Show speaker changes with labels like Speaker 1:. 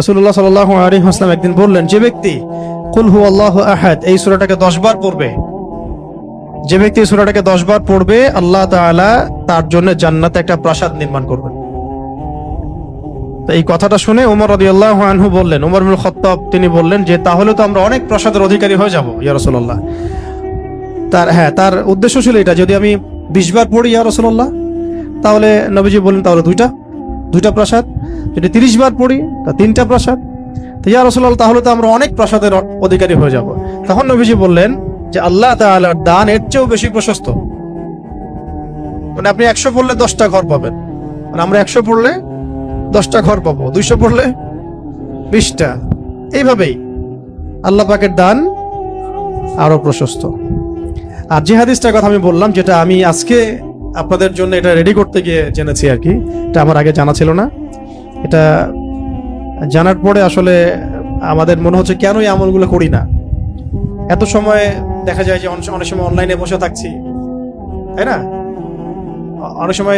Speaker 1: রাসূলুল্লাহ সাল্লাল্লাহু আলাইহি ওয়াসাল্লাম একদিন বললেন, যে ব্যক্তি কুল হুয়াল্লাহু আহাদ এই সূরাটাকে 10 বার পড়বে, যে ব্যক্তি এই সূরাটাকে 10 বার পড়বে, আল্লাহ তাআলা তার জন্য জান্নাতে একটা প্রাসাদ নির্মাণ করবেন। তো এই কথাটা শুনে ওমর রাদিয়াল্লাহু আনহু বললেন, ওমর ইবনে খাত্তাব তিনি বললেন যে তাহলে তো আমরা অনেক প্রাসাদের অধিকারী হয়ে যাব ইয়া রাসূলুল্লাহ। তার উদ্দেশ্য ছিল এটা, যদি আমি 20 বার পড়ি ইয়া রাসূলুল্লাহ, তাহলে নবীজি বললেন তাহলে দুইটা প্রাসাদ, যদি 30 বার পড়ি তা 3টা প্রাসাদ। তো ইয়া রাসূলুল্লাহ তাহলে তো আমরা অনেক প্রাসাদের অধিকারী হয়ে যাব। তখন নবীজি বললেন যে আল্লাহ তাআলার দান এর চেয়েও বেশি প্রশস্ত। মানে আপনি 100 পড়লে 10টা ঘর পাবেন, মানে আমরা 100 পড়লে 10টা ঘর পাবো, 200 পড়লে 20টা। এইভাবেই আল্লাহ পাকের দান আরো প্রশস্ত। আর যে হাদিসটার কথা আমি বললাম, যেটা আমি আজকে আপনাদের জন্য এটা রেডি করতে গিয়ে জেনেছি আর কি, এটা আমার আগে জানা ছিল না। এটা জানার পরে আসলে আমাদের মনে হচ্ছে কেন এই আমলগুলো করি না। এত সময় দেখা যায় যে অনেক সময় অনলাইনে বসে থাকছি, তাই না? অনেক সময়